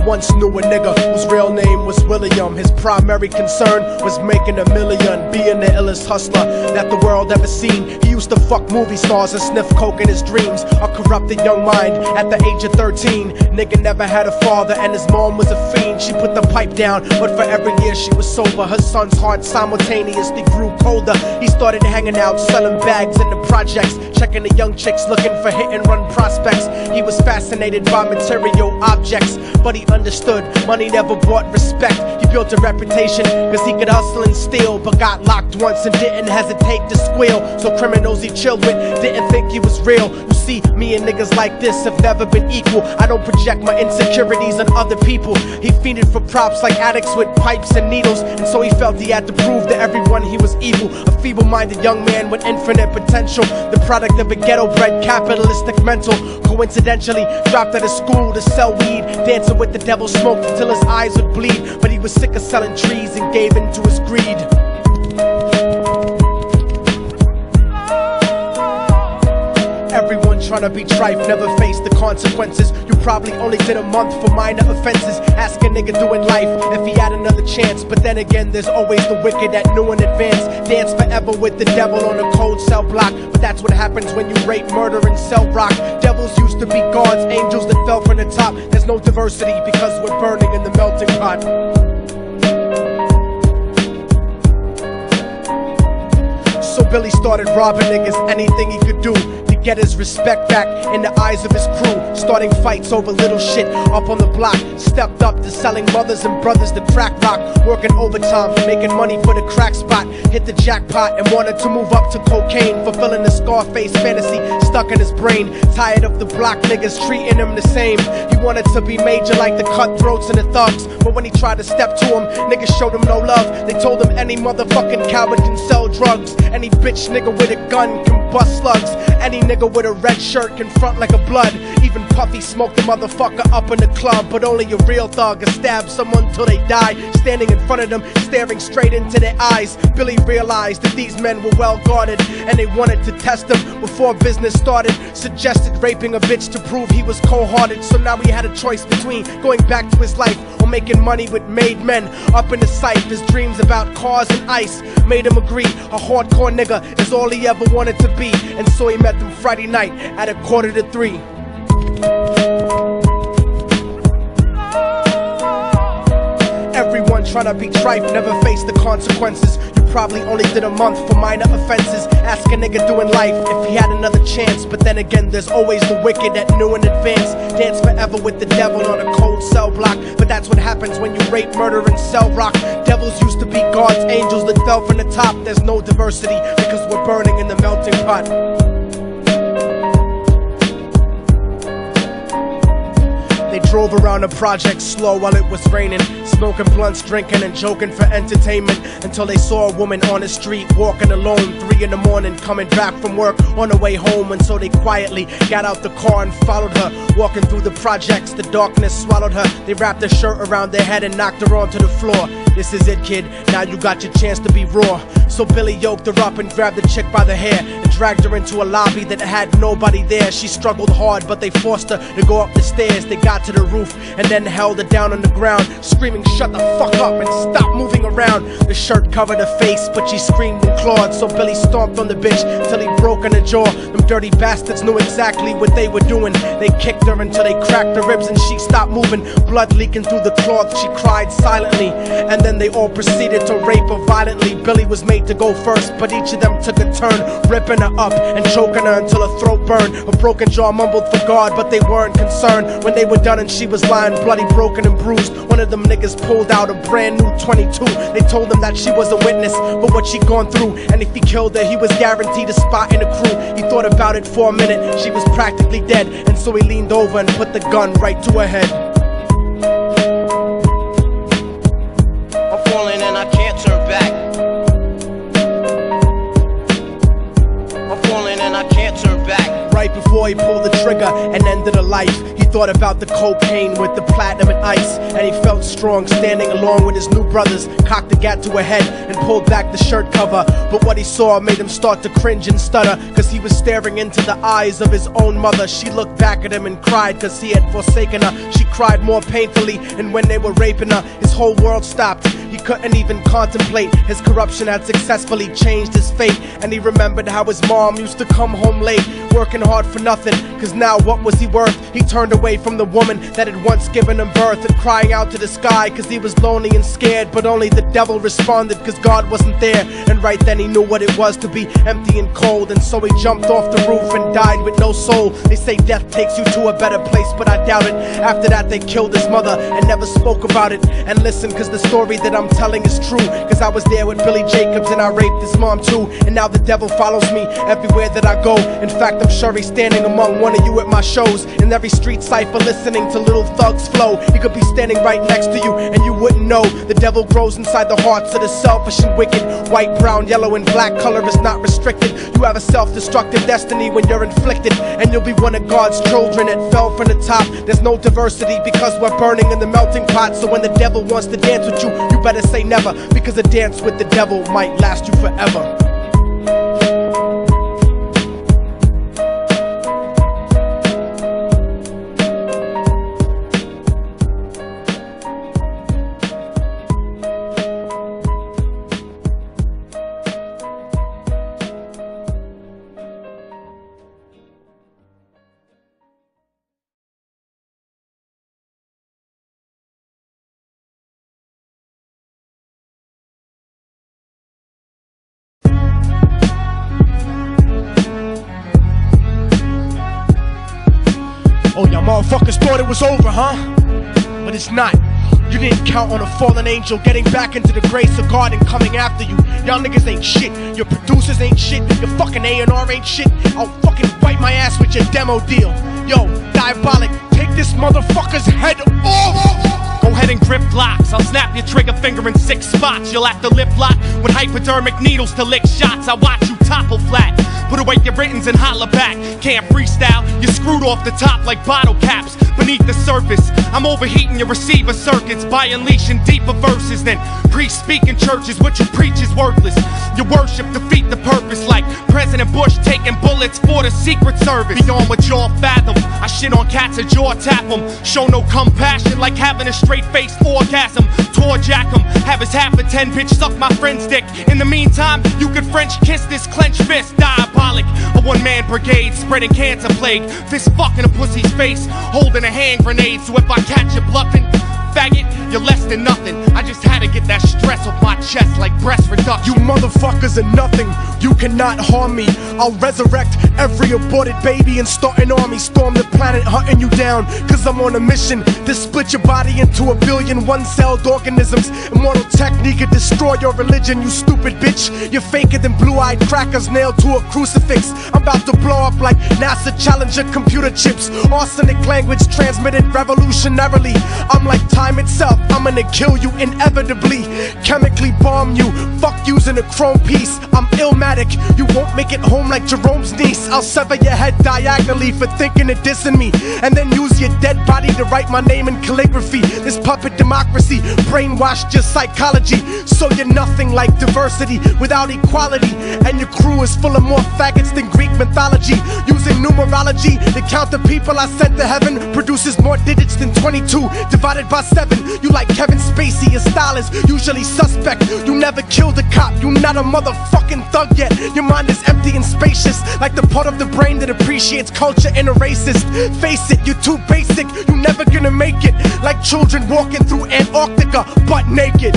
once knew a nigga whose real name was William. His primary concern was making $1 million, being the illest hustler that the world ever seen. He used to fuck movie stars and sniff coke in his dreams. A corrupted young mind at the age of 13. Nigga never had a father and his mom was a fiend. She put the pipe down, but for every year she was sober, her son's heart simultaneously grew colder. He started hanging out, selling bags in the projects, checking the young chicks looking for hit and run prospects. He was fascinated by material objects, but he understood money never brought respect. He built a reputation cause he could hustle and steal, but got locked once and didn't hesitate to squeal. So criminals he chilled with didn't think he was real. You see, me and niggas like this have never been equal. I don't project my insecurities on other people. He fiended for props like addicts with pipes and needles, and so he felt he had to prove to everyone he was evil. A feeble-minded young man with infinite potential, the product of a ghetto-bred capitalistic mental. Coincidentally, dropped out of school to sell weed, dancing with the devil, smoked until his eyes would bleed. But he was sick of selling trees and gave in to his greed. Everyone tryna be trife, never face the consequences. You probably only did a month for minor offenses. Ask a nigga doing life if he had another chance. But then again, there's always the wicked that knew in advance. Dance forever with the devil on a cold cell block. But that's what happens when you rape, murder, and sell rock. Devils used to be gods, angels that fell from the top. There's no diversity because we're burning in the melting pot. So Billy started robbing niggas, anything he could do to get his respect back in the eyes of his crew. Starting fights over little shit up on the block. Stepped up to selling mothers and brothers to crack rock. Working overtime, making money for the crack spot. Hit the jackpot and wanted to move up to cocaine, fulfilling the Scarface fantasy stuck in his brain. Tired of the block niggas treating him the same. He wanted to be major like the cutthroats and the thugs. But when he tried to step to him, niggas showed him no love. They told him any motherfucking coward can sell drugs. Any bitch nigga with a gun can bust slugs. Any nigga with a red shirt can front like a blood. Even Puffy smoked the motherfucker up in the club. But only a real thug can stab someone till they die. Standing in front of them, staring straight into their eyes, Billy realized that these men were well guarded, and they wanted to test him before business started. Suggested raping a bitch to prove he was cold-hearted. So now he had a choice between going back to his life or making money with made men. Up in the sight, his dreams about cars and ice made him agree a hardcore nigga is all he ever wanted to be. And so he met them Friday night at 2:45. Everyone tryna be trife, never face the consequences. You probably only did a month for minor offenses. Ask a nigga doing life if he had another chance. But then again, there's always the wicked that knew in advance. Dance forever with the devil on a cold cell block. But that's what happens when you rape, murder, and sell rock. Devils used to be gods, angels that fell from the top. There's no diversity because we're burning in the melting pot. They drove around the project slow while it was raining, smoking blunts, drinking and joking for entertainment, until they saw a woman on the street walking alone, 3 in the morning, coming back from work on her way home. And so they quietly got out the car and followed her. Walking through the projects, the darkness swallowed her. They wrapped her shirt around their head and knocked her onto the floor. This is it, kid, now you got your chance to be raw. So Billy yoked her up and grabbed the chick by the hair and dragged her into a lobby that had nobody there. She struggled hard, but they forced her to go up the stairs. They got to the roof and then held her down on the ground, screaming, "Shut the fuck up and stop moving around." The shirt covered her face, but she screamed and clawed. So Billy stomped on the bitch till he broke in her jaw. Them dirty bastards knew exactly what they were doing. They kicked her until they cracked her ribs and she stopped moving. Blood leaking through the cloth, she cried silently. And then they all proceeded to rape her violently. Billy was made to go first, but each of them took a turn, ripping her up and choking her until her throat burned. Her broken jaw mumbled for God, but they weren't concerned. When they were done and she was lying bloody, broken and bruised, one of them niggas pulled out a brand new 22. They told him that she was a witness for what she'd gone through, and if he killed her, he was guaranteed a spot in the crew. He thought about it for a minute, she was practically dead, and so he leaned over and put the gun right to her head. I'm falling and I can't turn back. I'm falling and I can't turn back. Right before he pulled the trigger and ended her life, he thought about the cocaine with the platinum and ice, and he felt strong standing along with his new brothers, cocked the gat to a head and pulled back the shirt cover. But what he saw made him start to cringe and stutter, cause he was staring into the eyes of his own mother. She looked back at him and cried cause he had forsaken her. She cried more painfully, and when they were raping her, his whole world stopped. He couldn't even contemplate. His corruption had successfully changed his fate, and he remembered how his mom used to come home late, working hard for nothing, cause now what was he worth? He turned away from the woman that had once given him birth, and crying out to the sky cause he was lonely and scared. But only the devil responded cause God wasn't there, and right then he knew what it was to be empty and cold. And so he jumped off the roof and died with no soul. They say death takes you to a better place, but I doubt it. After that they killed his mother and never spoke about it. And listen, cause the story that I'm telling is true, cause I was there with Billy Jacobs and I raped his mom too. And now the devil follows me everywhere that I go. In fact, I'm sure he's standing among one of you at my shows, in every street cipher listening to Little Thug's flow. He could be standing right next to you and you wouldn't know. The devil grows inside the hearts of the selfish and wicked. White, brown, yellow and black color is not restricted. You have a self-destructive destiny when you're inflicted, and you'll be one of God's children that fell from the top. There's no diversity because we're burning in the melting pot. So when the devil wants to dance with you, you better say never, because a dance with the devil might last you forever. Oh, y'all motherfuckers thought it was over, huh? But it's not. You didn't count on a fallen angel getting back into the grace of God and coming after you. Y'all niggas ain't shit. Your producers ain't shit. Your fucking A&R ain't shit. I'll fucking wipe my ass with your demo deal. Yo, Diabolic, take this motherfucker's head off! Go ahead and grip blocks. I'll snap your trigger finger in 6 spots. You'll have to lip lock with hypodermic needles to lick shots. I watch you topple flat. Put away your writtens and holler back. Can't freestyle, you're screwed off the top like bottle caps. Beneath the surface, I'm overheating your receiver circuits by unleashing deeper verses than priests speak in churches. What you preach is worthless. Your worship defeat the purpose, like President Bush taking bullets for the Secret Service. Beyond what y'all fathom, I shit on cats and jaw tap them. Show no compassion like having a straight-faced orgasm. Tour jack them, have his half a 10 bitch suck my friend's dick. In the meantime, you could French kiss this clenched fist. Diabolic, a one-man brigade spreading cancer plague. Fist fucking a pussy's face, holding a hand grenade. So if I catch you bluffing, faggot, you're less than nothing. I just had to get that stress off my chest like breast reduction. You motherfuckers are nothing. You cannot harm me. I'll resurrect every aborted baby and start an army. Storm the planet hunting you down, cause I'm on a mission to split your body into a billion one-celled organisms. Immortal technique could destroy your religion, you stupid bitch. You're faker than blue-eyed crackers nailed to a crucifix. I'm about to blow up like NASA Challenger computer chips. Arsenic language transmitted revolutionarily. I'm like time itself, I'm gonna kill you inevitably. Chemically bomb you, fuck using a chrome piece. I'm illmatic, you won't make it home like Jerome's niece. I'll sever your head diagonally for thinking of dissing me, and then use your dead body to write my name in calligraphy. This puppet democracy brainwashed your psychology, so you're nothing like diversity without equality. And your crew is full of more faggots than Greek mythology. Using numerology to count the people I sent to heaven produces more digits than 22 divided by 7. You like Kevin Spacey, your style is usually suspect. You never killed a cop, you not a motherfucking thug yet. Your mind is empty and spacious, like the part of the brain that appreciates culture and a racist. Face it, you're too basic, you never gonna make it. Like children walking through Antarctica butt naked.